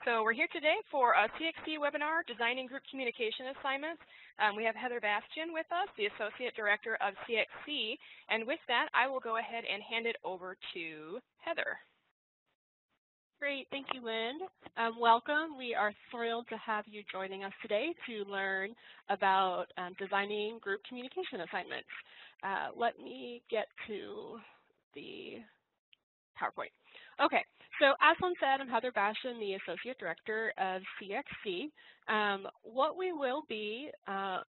So we're here today for a CXC webinar, Designing Group Communication Assignments. We have Heather Bastian with us, the Associate Director of CXC. And with that, I will go ahead and hand it over to Heather. Great, thank you, Lynn. Welcome. We are thrilled to have you joining us today to learn about designing group communication assignments. Let me get to the PowerPoint. Okay, so as Lynn said, I'm Heather Bastian, the Associate Director of CXC. What we will be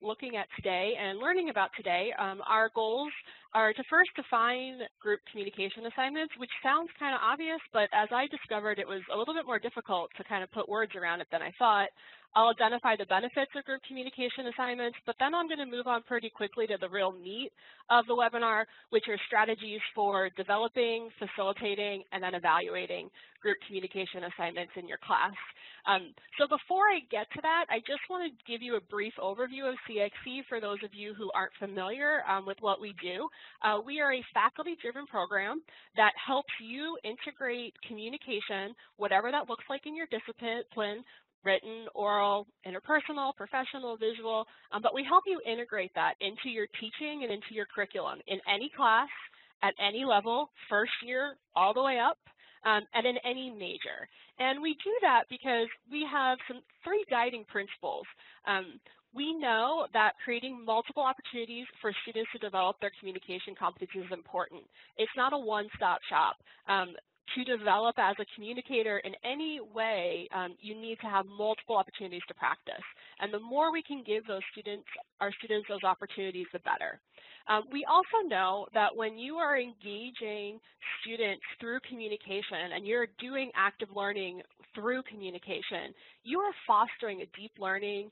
looking at today and learning about today, our goals are to first define group communication assignments, which sounds kind of obvious, but as I discovered, it was a little bit more difficult to kind of put words around it than I thought. I'll identify the benefits of group communication assignments, but then I'm going to move on pretty quickly to the real meat of the webinar, which are strategies for developing, facilitating, and then evaluating group communication assignments in your class. So before I get to that, I just want to give you a brief overview of CXC for those of you who aren't familiar with what we do. We are a faculty-driven program that helps you integrate communication, whatever that looks like in your discipline, written, oral, interpersonal, professional, visual, but we help you integrate that into your teaching and into your curriculum in any class, at any level, first year all the way up, and in any major. And we do that because we have three guiding principles. We know that creating multiple opportunities for students to develop their communication competencies is important. It's not a one-stop shop. To develop as a communicator in any way, you need to have multiple opportunities to practice. And the more we can give our students those opportunities, the better. We also know that when you are engaging students through communication and you're doing active learning through communication, you are fostering a deep learning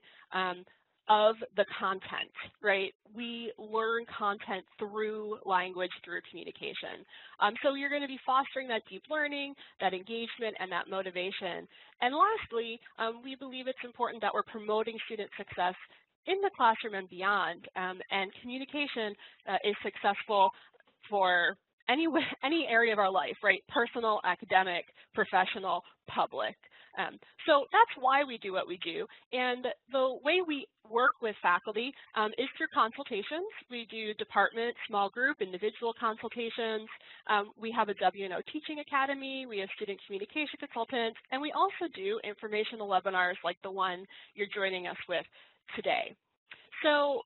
of the content, right? We learn content through language, through communication. So you're going to be fostering that deep learning, that engagement, and that motivation. And lastly, we believe it's important that we're promoting student success in the classroom and beyond. And communication is successful for any area of our life, right? Personal, academic, professional, public. So that's why we do what we do. And the way we work with faculty is through consultations. We do department, small group, individual consultations. We have a W&O Teaching Academy. We have student communication consultants. And we also do informational webinars like the one you're joining us with today. So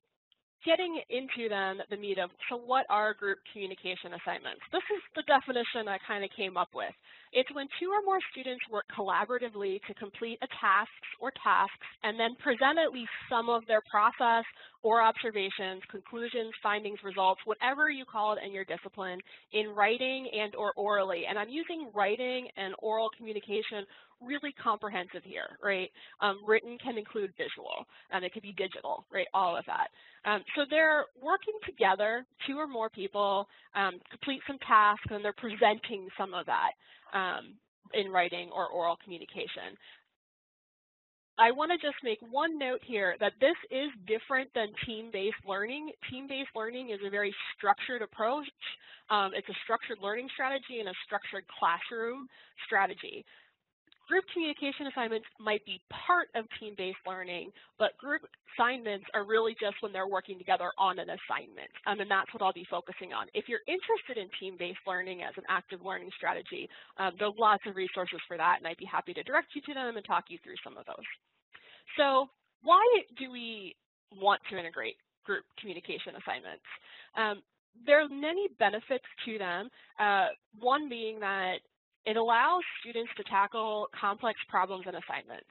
getting into then the meat of, so what are group communication assignments? This is the definition I kind of came up with. It's when two or more students work collaboratively to complete a task or tasks and then present at least some of their process or observations, conclusions, findings, results, whatever you call it in your discipline, in writing and or orally. And I'm using writing and oral communication really comprehensive here, right? Written can include visual, and it could be digital, right? All of that. So they're working together, two or more people, complete some tasks, and they're presenting some of that in writing or oral communication. I want to just make one note here that this is different than team-based learning. Team-based learning is a very structured approach. It's a structured learning strategy and a structured classroom strategy. Group communication assignments might be part of team-based learning, but group assignments are really just when they're working together on an assignment, and that's what I'll be focusing on. If you're interested in team-based learning as an active learning strategy, there's lots of resources for that, and I'd be happy to direct you to them and talk you through some of those. So why do we want to integrate group communication assignments? There are many benefits to them, one being that it allows students to tackle complex problems and assignments.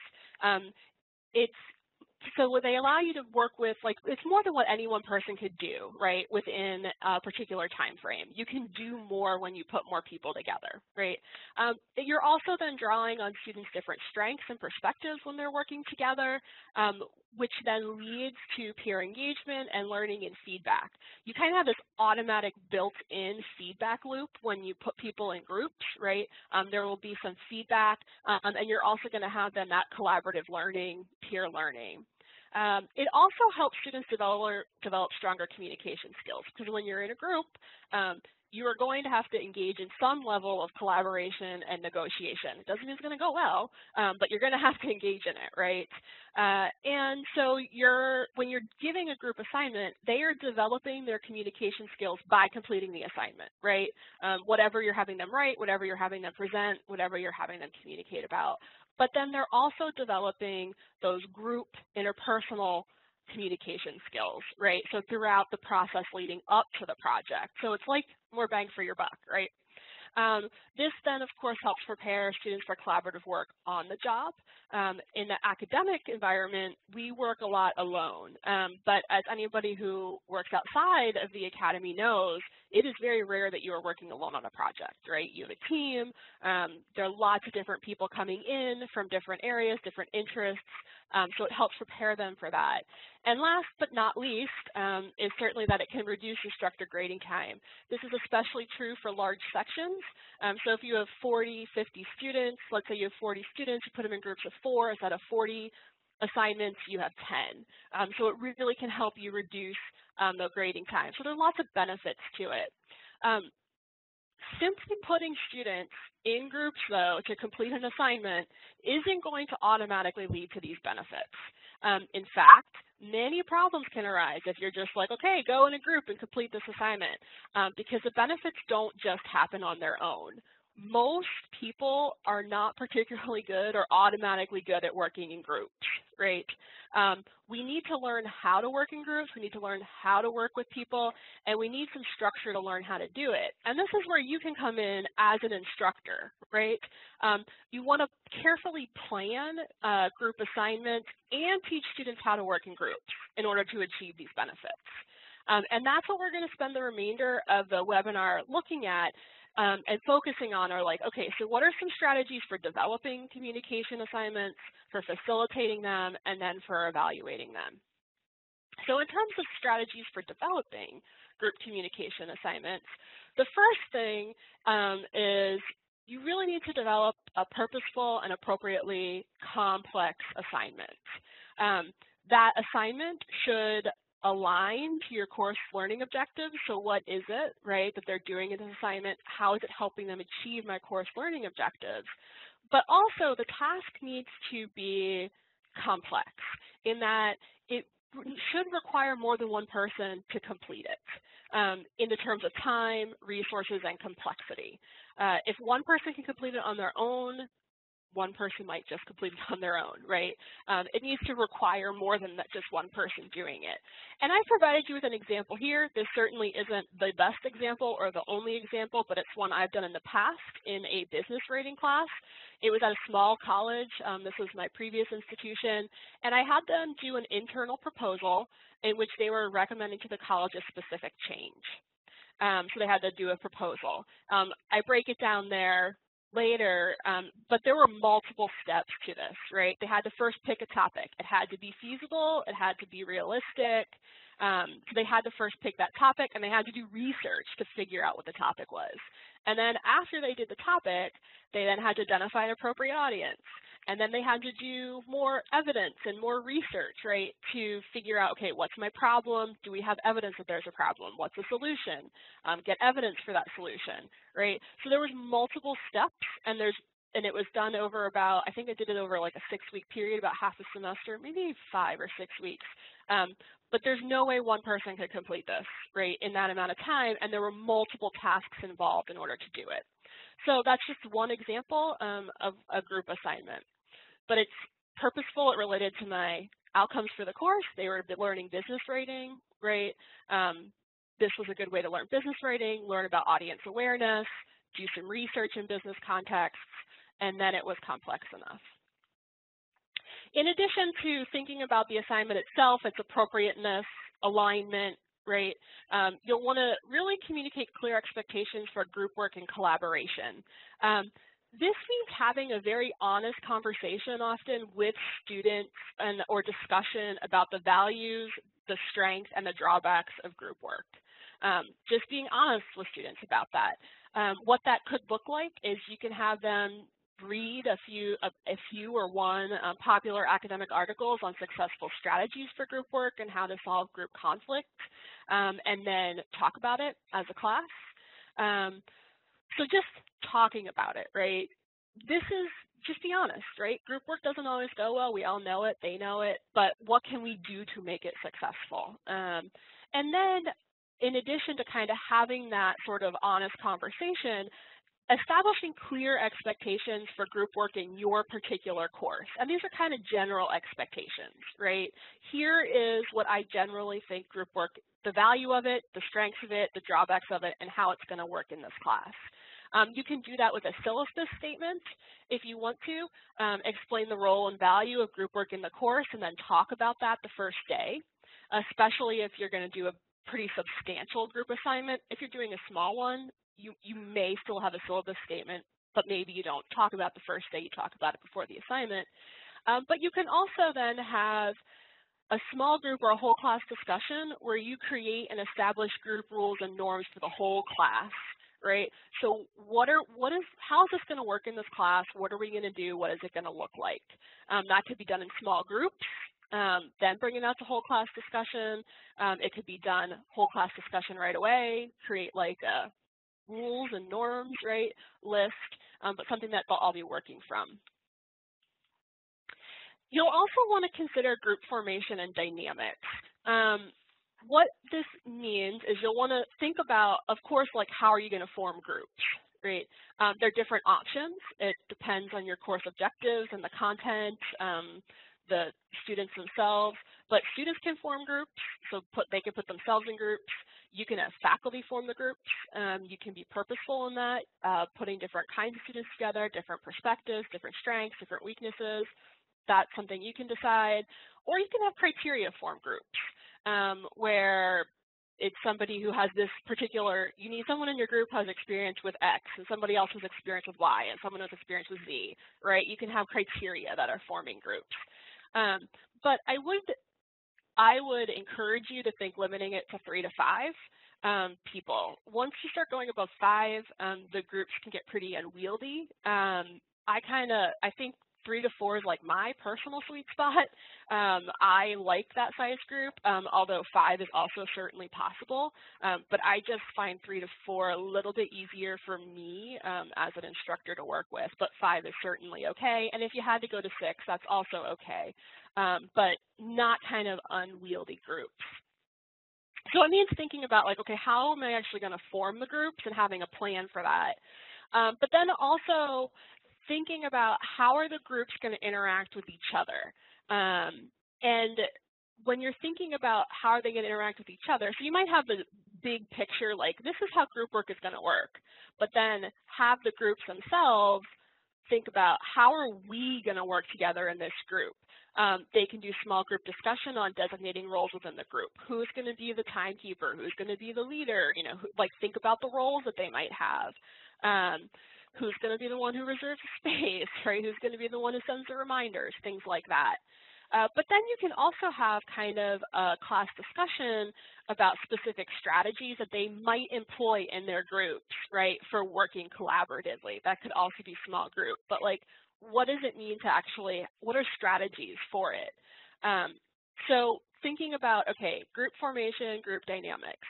So they allow you to work with, it's more than what any one person could do, right, within a particular time frame. You can do more when you put more people together, right? You're also then drawing on students' different strengths and perspectives when they're working together, which then leads to peer engagement and learning and feedback. You kind of have this automatic built-in feedback loop when you put people in groups, right? There will be some feedback, and you're also going to have then that collaborative learning, peer learning. It also helps students develop stronger communication skills, because when you're in a group, you are going to have to engage in some level of collaboration and negotiation. It doesn't mean it's going to go well, but you're going to have to engage in it, right? And so when you're giving a group assignment, they are developing their communication skills by completing the assignment, right? Whatever you're having them write, whatever you're having them present, whatever you're having them communicate about. But then they're also developing those group interpersonal communication skills, right? So throughout the process leading up to the project. So it's like more bang for your buck, right? This then, of course, helps prepare students for collaborative work on the job. In the academic environment, we work a lot alone. But as anybody who works outside of the academy knows, it is very rare that you are working alone on a project, right? You have a team. There are lots of different people coming in from different areas, different interests. So it helps prepare them for that. And last but not least is certainly that it can reduce instructor grading time. This is especially true for large sections. So if you have 40, 50 students, let's say you have 40 students, you put them in groups of 4, instead of 40 assignments, you have 10. So it really can help you reduce the grading time. So there are lots of benefits to it. Simply putting students in groups, though, to complete an assignment isn't going to automatically lead to these benefits. In fact, many problems can arise if you're just like, okay, go in a group and complete this assignment, because the benefits don't just happen on their own. Most people are not particularly good or automatically good at working in groups, right? We need to learn how to work in groups, we need to learn how to work with people, and we need some structure to learn how to do it. And this is where you can come in as an instructor, right? You want to carefully plan group assignments and teach students how to work in groups in order to achieve these benefits. And that's what we're going to spend the remainder of the webinar looking at. And focusing on are like, okay, so what are some strategies for developing communication assignments, for facilitating them, and then for evaluating them? So in terms of strategies for developing group communication assignments, the first thing is you really need to develop a purposeful and appropriately complex assignment. That assignment should align to your course learning objectives. So what is it, right, that they're doing in this assignment? How is it helping them achieve my course learning objectives? But also the task needs to be complex in that it should require more than one person to complete it in the terms of time, resources, and complexity. If one person can complete it on their own, one person might just complete it on their own, right? It needs to require more than just one person doing it. And I provided you with an example here. This certainly isn't the best example or the only example, but it's one I've done in the past in a business rating class. It was at a small college. This was my previous institution. And I had them do an internal proposal in which they were recommending to the college a specific change. So they had to do a proposal. I break it down there later, but there were multiple steps to this, right? They had to first pick a topic. It had to be feasible, it had to be realistic. So they had to first pick that topic, and they had to do research to figure out what the topic was. And then after they did the topic, they then had to identify an appropriate audience. And then they had to do more evidence and more research, right, to figure out, okay, what's my problem? Do we have evidence that there's a problem? What's the solution? Get evidence for that solution, right? So there was multiple steps, and it was done over about, I think I did it over like a 6-week period, about half a semester, maybe 5 or 6 weeks. But there's no way one person could complete this, right, in that amount of time, and there were multiple tasks involved in order to do it. So that's just one example of a group assignment. But it's purposeful. It related to my outcomes for the course. They were learning business rating, right? This was a good way to learn business rating, learn about audience awareness, do some research in business contexts, and then it was complex enough. In addition to thinking about the assignment itself, its appropriateness, alignment, right, you'll want to really communicate clear expectations for group work and collaboration. This means having a very honest conversation often with students or discussion about the values, the strengths, and the drawbacks of group work. Just being honest with students about that. What that could look like is you can have them read a few or one popular academic articles on successful strategies for group work and how to solve group conflict, and then talk about it as a class. So just talking about it, right? This is, just be honest, right? Group work doesn't always go well. We all know it. They know it. But what can we do to make it successful? And then in addition to kind of having that sort of honest conversation, establishing clear expectations for group work in your particular course. And these are kind of general expectations, right? Here is what I generally think group work, the value of it, the strengths of it, the drawbacks of it, and how it's going to work in this class. You can do that with a syllabus statement if you want to, explain the role and value of group work in the course and then talk about that the first day, especially if you're going to do a pretty substantial group assignment. If you're doing a small one, you may still have a syllabus statement, but maybe you don't talk about the first day, you talk about it before the assignment. But you can also then have a small group or a whole class discussion where you create and establish group rules and norms for the whole class, right? So how is this going to work in this class? What are we going to do? What is it going to look like? That could be done in small groups, then bring it out to whole class discussion. It could be done whole class discussion right away, create like a rules and norms, right, list, but something that they'll all be working from. You'll also want to consider group formation and dynamics. What this means is you'll want to think about, of course, like how are you going to form groups, right? There are different options. It depends on your course objectives and the content, the students themselves, but students can form groups, so they can put themselves in groups. You can have faculty form the groups. You can be purposeful in that, putting different kinds of students together, different perspectives, different strengths, different weaknesses. That's something you can decide. Or you can have criteria form groups, where it's somebody who has this particular, you need someone in your group who has experience with X, and somebody else has experience with Y, and someone has experience with Z, right? You can have criteria that are forming groups. But I would encourage you to think limiting it to 3 to 5 people. Once you start going above 5, the groups can get pretty unwieldy. I think 3 to 4 is like my personal sweet spot. I like that size group, although 5 is also certainly possible. But I just find 3 to 4 a little bit easier for me as an instructor to work with. But 5 is certainly okay. And if you had to go to 6, that's also okay. But not kind of unwieldy groups. So it means thinking about like, okay, how am I actually going to form the groups and having a plan for that. But then also thinking about how are the groups going to interact with each other. And when you're thinking about how are they going to interact with each other, so you might have the big picture, like this is how group work is going to work, but then have the groups themselves think about how are we going to work together in this group. They can do small group discussion on designating roles within the group. Who's going to be the timekeeper? Who's going to be the leader? You know, like think about the roles that they might have. Who's going to be the one who reserves space, right? Who's going to be the one who sends the reminders, things like that. But then you can also have kind of a class discussion about specific strategies that they might employ in their groups, right, for working collaboratively. That could also be small group. But like, what does it mean to actually, what are strategies for it? So thinking about, okay, group formation, group dynamics.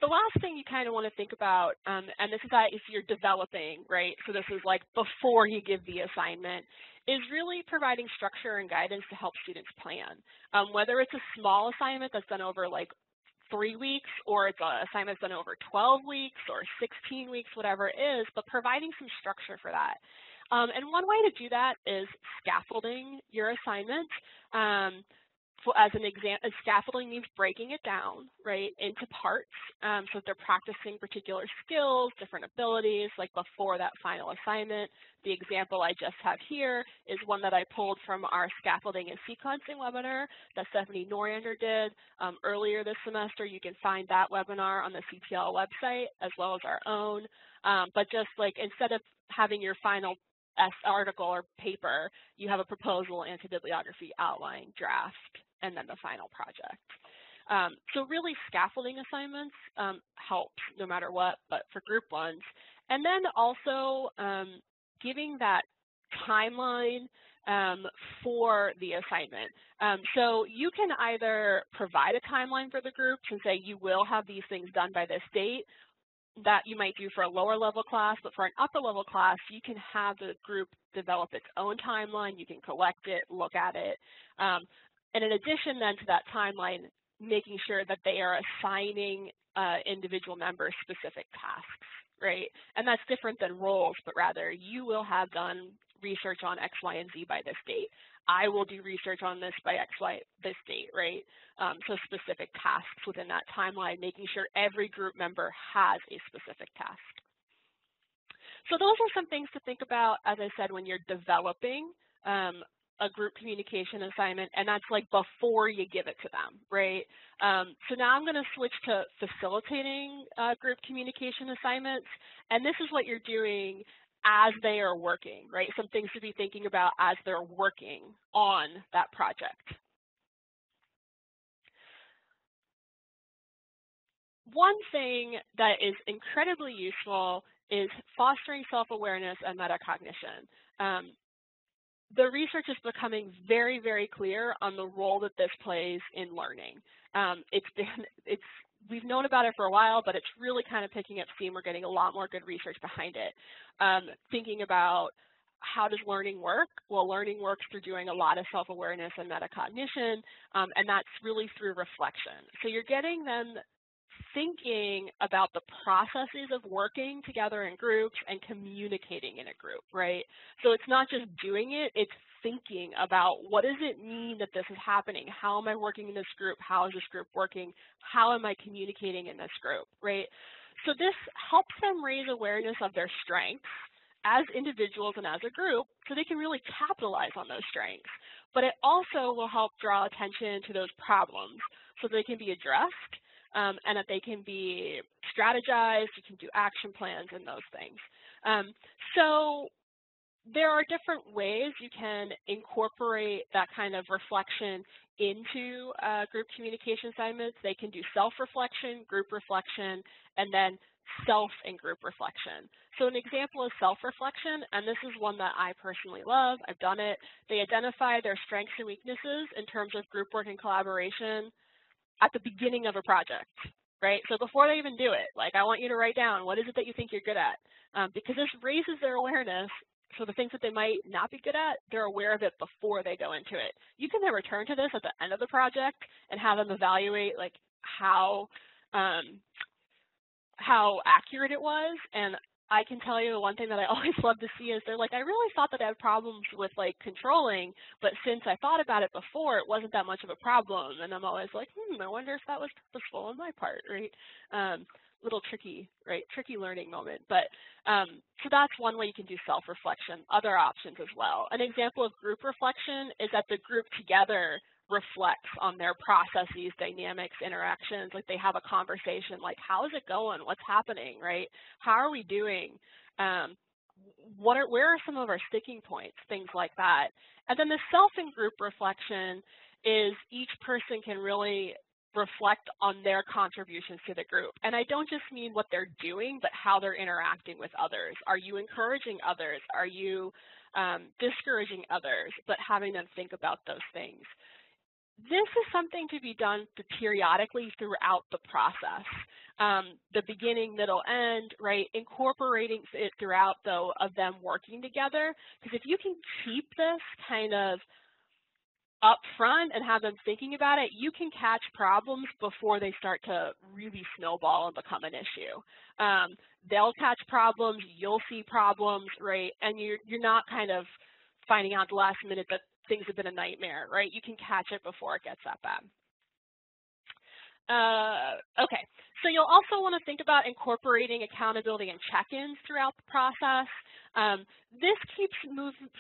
The last thing you kind of want to think about, and this is that if you're developing, right, so this is like before you give the assignment, is really providing structure and guidance to help students plan. Whether it's a small assignment that's done over like 3 weeks, or it's an assignment that's done over 12 weeks or 16 weeks, whatever it is, but providing some structure for that. And one way to do that is scaffolding your assignment. As an example, scaffolding means breaking it down, right, into parts, so that they're practicing particular skills, different abilities, like before that final assignment. The example I just have here is one that I pulled from our scaffolding and sequencing webinar that Stephanie Noriander did earlier this semester. You can find that webinar on the CTL website as well as our own. But just like instead of having your final article or paper, you have a proposal, anti-bibliography, outline, draft, and then the final project. So really scaffolding assignments helps no matter what, but for group ones. And then also giving that timeline for the assignment. So you can either provide a timeline for the groups and say you will have these things done by this date, that you might do for a lower level class, but for an upper level class, you can have the group develop its own timeline. You can collect it, look at it. And in addition then to that timeline, making sure that they are assigning individual members specific tasks, right? And that's different than roles, but rather you will have done research on X, Y, and Z by this date. I will do research on this by X, Y, this date, right? So specific tasks within that timeline, making sure every group member has a specific task. So those are some things to think about, as I said, when you're developing a group communication assignment, and that's like before you give it to them, right? So now I'm going to switch to facilitating group communication assignments, and this is what you're doing as they are working, right? Some things to be thinking about as they're working on that project. One thing that is incredibly useful is fostering self-awareness and metacognition. The research is becoming very, very clear on the role that this plays in learning. We've known about it for a while, but it's really kind of picking up steam. We're getting a lot more good research behind it. Thinking about how does learning work? Well, learning works through doing a lot of self-awareness and metacognition, and that's really through reflection. So you're getting them thinking about the processes of working together in groups and communicating in a group, right? So it's not just doing it, it's thinking about what does it mean that this is happening? How am I working in this group? How is this group working? How am I communicating in this group, right? So this helps them raise awareness of their strengths as individuals and as a group so they can really capitalize on those strengths. But it also will help draw attention to those problems so they can be addressed and that they can be strategized, you can do action plans and those things. So there are different ways you can incorporate that kind of reflection into group communication assignments. They can do self-reflection, group reflection, and then self and group reflection. So an example of self-reflection, and this is one that I personally love, I've done it, they identify their strengths and weaknesses in terms of group work and collaboration at the beginning of a project, right? So before they even do it, like I want you to write down what is it that you think you're good at, because this raises their awareness. So the things that they might not be good at, they're aware of it before they go into it. You can then return to this at the end of the project and have them evaluate like how accurate it was. And I can tell you the one thing that I always love to see is they're like, I really thought that I had problems with like controlling, but since I thought about it before, it wasn't that much of a problem. And I'm always like, I wonder if that was purposeful on my part, right? Little tricky, right? Tricky learning moment. But so that's one way you can do self-reflection. Other options as well. An example of group reflection is that the group together reflects on their processes, dynamics, interactions, like they have a conversation, like how is it going? What's happening, right? How are we doing? Where are some of our sticking points? Things like that. And then the self and group reflection is each person can really reflect on their contributions to the group. And I don't just mean what they're doing, but how they're interacting with others. Are you encouraging others? Are you discouraging others? But having them think about those things. This is something to be done periodically throughout the process. The beginning, middle, end, right? Incorporating it throughout, though, of them working together. Because if you can keep this kind of up front and have them thinking about it, you can catch problems before they start to really snowball and become an issue. They'll catch problems, you'll see problems, right? And you're not kind of finding out at the last minute that things have been a nightmare, right? You can catch it before it gets that bad. Okay, so you'll also want to think about incorporating accountability and check-ins throughout the process. This keeps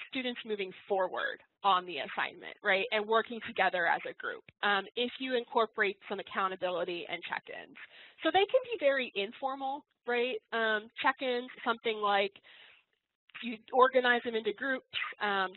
students moving forward on the assignment, right, and working together as a group if you incorporate some accountability and check-ins. So they can be very informal, right? Check-ins, something like you organize them into groups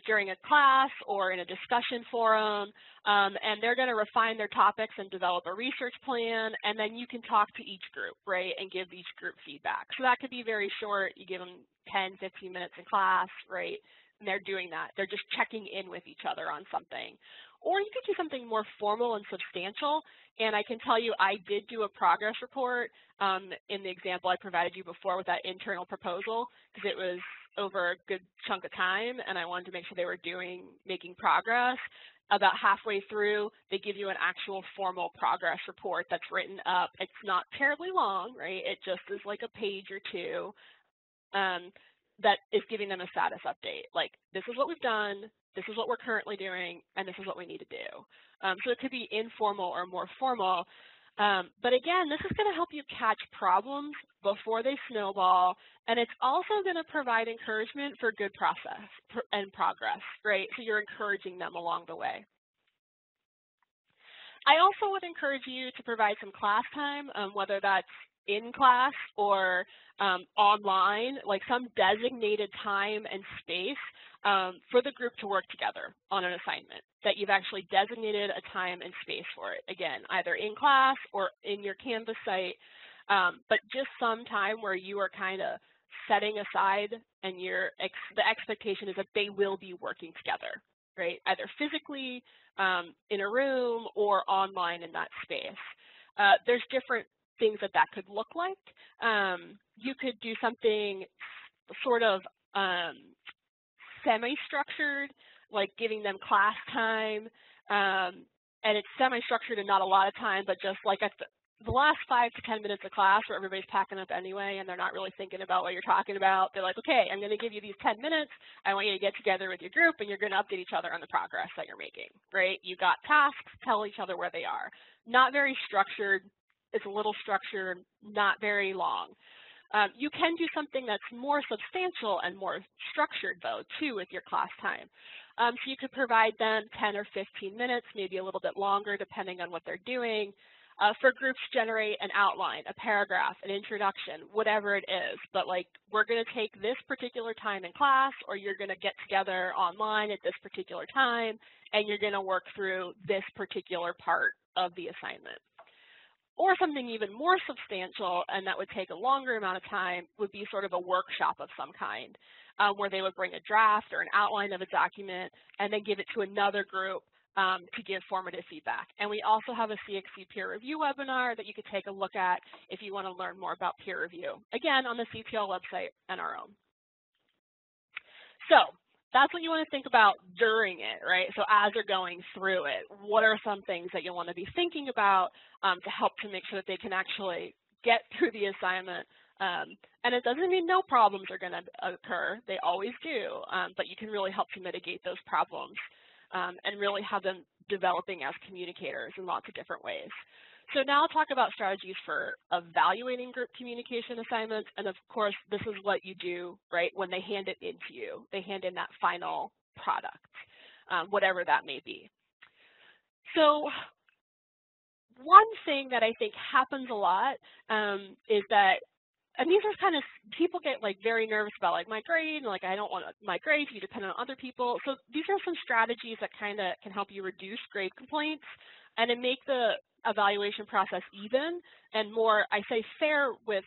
during a class or in a discussion forum, and they're going to refine their topics and develop a research plan, and then you can talk to each group, right, and give each group feedback. So that could be very short. You give them 10, 15 minutes in class, right, and they're doing that. They're just checking in with each other on something. Or you could do something more formal and substantial, and I can tell you I did do a progress report in the example I provided you before with that internal proposal, because it was over a good chunk of time, and I wanted to make sure they were making progress. About halfway through, they give you an actual formal progress report that's written up. It's not terribly long, right? It just is like a page or two that is giving them a status update. Like, this is what we've done, this is what we're currently doing, and this is what we need to do. So it could be informal or more formal. But again, this is going to help you catch problems before they snowball, and it's also going to provide encouragement for good process and progress, right? So you're encouraging them along the way. I also would encourage you to provide some class time, whether that's in class or online, like some designated time and space for the group to work together on an assignment, that you've actually designated a time and space for it. Again, either in class or in your Canvas site, but just some time where you are kind of setting aside and the expectation is that they will be working together, right? Either physically in a room or online in that space. There's different things that could look like. You could do something sort of semi-structured, like giving them class time, and it's semi-structured and not a lot of time, but just like at the last 5 to 10 minutes of class where everybody's packing up anyway and they're not really thinking about what you're talking about, they're like, okay, I'm going to give you these 10 minutes. I want you to get together with your group and you're going to update each other on the progress that you're making, right? You got tasks, tell each other where they are. Not very structured. It's a little structured, not very long. You can do something that's more substantial and more structured, though, too, with your class time. So you could provide them 10 or 15 minutes, maybe a little bit longer, depending on what they're doing. For groups, generate an outline, a paragraph, an introduction, whatever it is. But, like, we're going to take this particular time in class, or you're going to get together online at this particular time, and you're going to work through this particular part of the assignment. Or something even more substantial, and that would take a longer amount of time, would be sort of a workshop of some kind, where they would bring a draft or an outline of a document and then give it to another group to give formative feedback. And we also have a CXC peer review webinar that you could take a look at if you want to learn more about peer review, again, on the CTL website and our own. So that's what you want to think about during it, right? So as you're going through it, what are some things that you'll want to be thinking about to help to make sure that they can actually get through the assignment? And it doesn't mean no problems are going to occur. They always do, but you can really help to mitigate those problems and really have them developing as communicators in lots of different ways. So now I'll talk about strategies for evaluating group communication assignments. And of course, this is what you do, right, when they hand it in to you. They hand in that final product, whatever that may be. So one thing that I think happens a lot is that, and these are kind of, people get like very nervous about like my grade, and like I don't want my grade to be dependent on other people. So these are some strategies that kind of can help you reduce grade complaints and to make the evaluation process even and more, I say fair with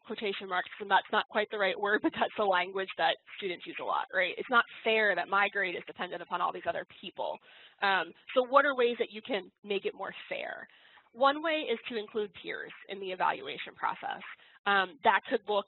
quotation marks, and that's not quite the right word, but that's the language that students use a lot, right? It's not fair that my grade is dependent upon all these other people. So what are ways that you can make it more fair? One way is to include peers in the evaluation process. That could look,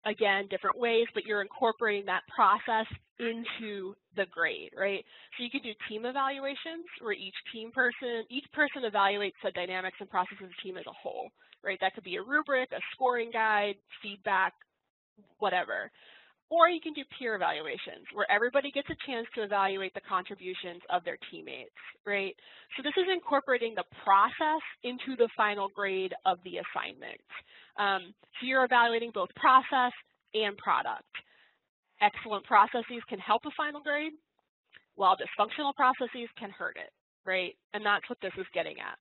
again, different ways, but you're incorporating that process into the grade, right? So you could do team evaluations where each person evaluates the dynamics and processes of the team as a whole, right? That could be a rubric, a scoring guide, feedback, whatever. Or you can do peer evaluations where everybody gets a chance to evaluate the contributions of their teammates, right? So this is incorporating the process into the final grade of the assignment. So you're evaluating both process and product. Excellent processes can help a final grade, while dysfunctional processes can hurt it, right? And that's what this is getting at.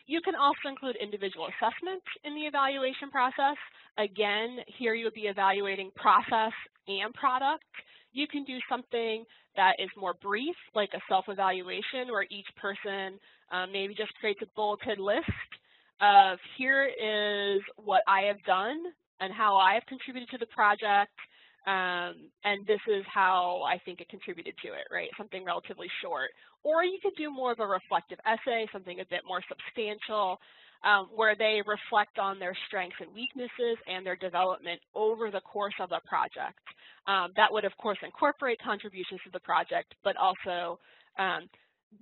You can also include individual assessments in the evaluation process. Again, here you would be evaluating process and product. You can do something that is more brief, like a self-evaluation, where each person maybe just creates a bulleted list of here is what I have done and how I have contributed to the project. and this is how I think it contributed to it, right? Something relatively short. Or you could do more of a reflective essay, something a bit more substantial, where they reflect on their strengths and weaknesses and their development over the course of a project. That would, of course, incorporate contributions to the project, but also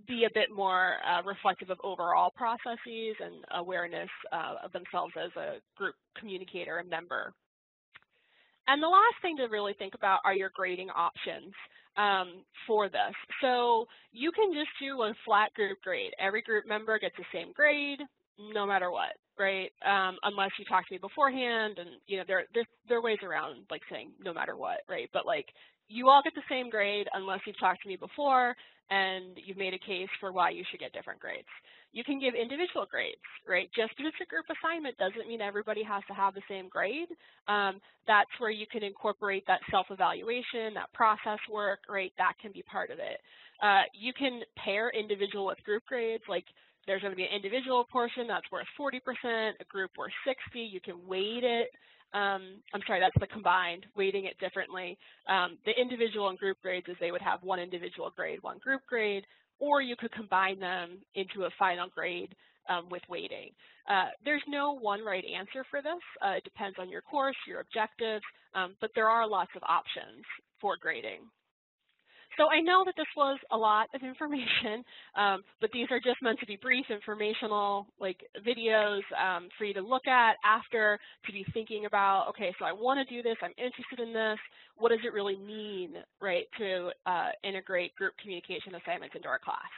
be a bit more reflective of overall processes and awareness of themselves as a group communicator and member. And the last thing to really think about are your grading options for this. So you can just do a flat group grade. Every group member gets the same grade, no matter what, right? Unless you talk to me beforehand, and there are ways around like saying no matter what, right? But like you all get the same grade unless you've talked to me before and you've made a case for why you should get different grades. You can give individual grades, right? Just because it's a group assignment doesn't mean everybody has to have the same grade. That's where you can incorporate that self-evaluation, that process work, right? That can be part of it. You can pair individual with group grades, like there's going to be an individual portion that's worth 40%, a group worth 60. You can weight it. I'm sorry, that's the combined, weighting it differently. The individual and group grades is they would have one individual grade, one group grade, or you could combine them into a final grade with weighting. There's no one right answer for this. It depends on your course, your objectives, but there are lots of options for grading. So I know that this was a lot of information, but these are just meant to be brief, informational, like videos for you to look at after, to be thinking about, okay, so I want to do this, I'm interested in this, what does it really mean, right, to integrate group communication assignments into our class?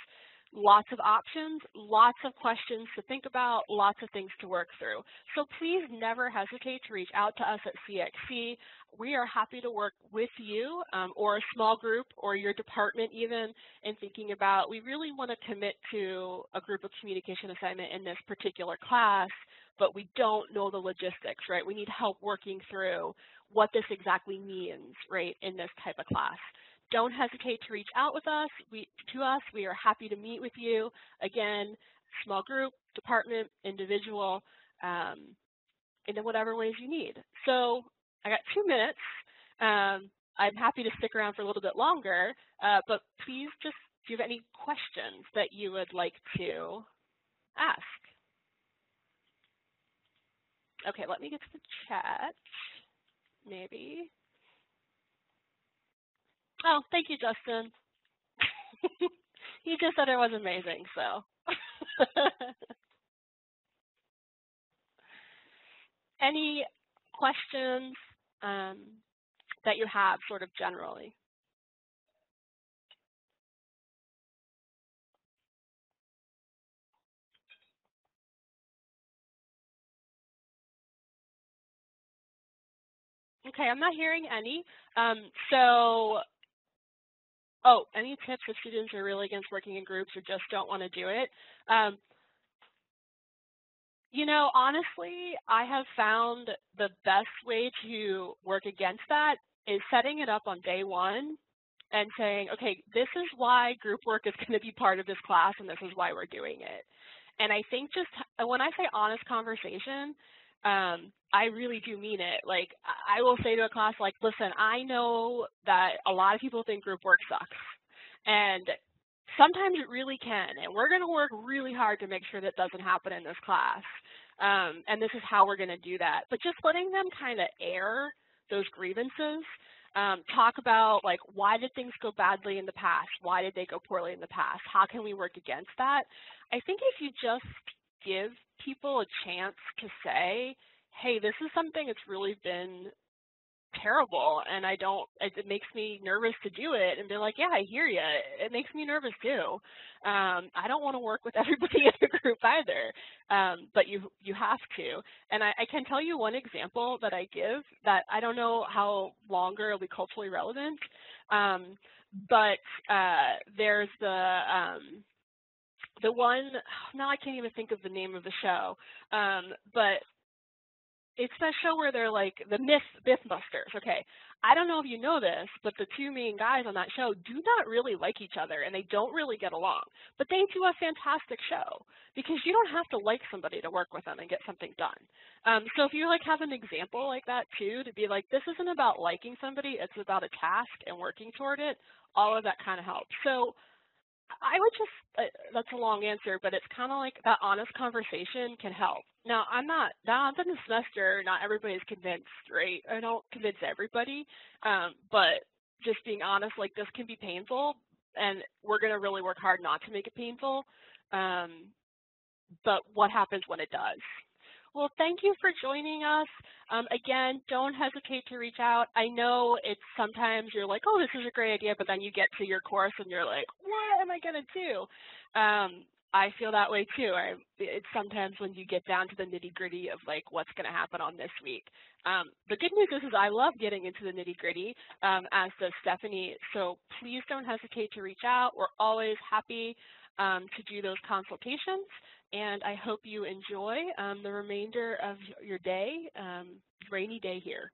Lots of options, lots of questions to think about, lots of things to work through. So please never hesitate to reach out to us at CXC. We are happy to work with you or a small group or your department even in thinking about, we really want to commit to a group of communication assignment in this particular class, but we don't know the logistics, right? We need help working through what this exactly means, right, in this type of class. Don't hesitate to reach out with us. We are happy to meet with you. Again, small group, department, individual, in whatever ways you need. So I got 2 minutes. I'm happy to stick around for a little bit longer, but please just, do you have any questions that you would like to ask? Okay, let me get to the chat, maybe. Oh, thank you, Justin. He just said it was amazing, so. Any questions that you have sort of generally? Okay, I'm not hearing any. Oh, any tips if students are really against working in groups or just don't want to do it? You know, honestly, I have found the best way to work against that is setting it up on day one and saying, okay, this is why group work is going to be part of this class and this is why we're doing it. And I think just when I say honest conversation, I really do mean it. Like, I will say to a class, like, listen, I know that a lot of people think group work sucks. And sometimes it really can. And we're going to work really hard to make sure that doesn't happen in this class. And this is how we're going to do that. But just letting them kind of air those grievances, talk about, like, why did things go badly in the past? Why did they go poorly in the past? How can we work against that? I think if you just give people a chance to say, hey, this is something that's really been terrible and it makes me nervous to do it, and they're like, yeah, I hear you, it makes me nervous too. I don't want to work with everybody in the group either, but you have to. And I can tell you one example that I give that I don't know how longer it'll be culturally relevant, but there's the one, now I can't even think of the name of the show, but it's that show where they're like the Mythbusters. Okay, I don't know if you know this, but the two main guys on that show do not really like each other, and they don't really get along. But they do a fantastic show because you don't have to like somebody to work with them and get something done. So if you like have an example like that too, to be like, this isn't about liking somebody, it's about a task and working toward it, all of that kind of helps. So I would just, that's a long answer, but it's kind of like that honest conversation can help. Now, now in the semester, not everybody's convinced, right? I don't convince everybody, but just being honest, like this can be painful, and we're going to really work hard not to make it painful, but what happens when it does? Well, thank you for joining us. Again, don't hesitate to reach out. I know it's sometimes you're like, oh, this is a great idea, but then you get to your course and you're like, what am I going to do? I feel that way too. It's sometimes when you get down to the nitty-gritty of like what's going to happen on this week. The good news is I love getting into the nitty-gritty, as does Stephanie. So please don't hesitate to reach out. We're always happy to do those consultations. And I hope you enjoy the remainder of your day, rainy day here.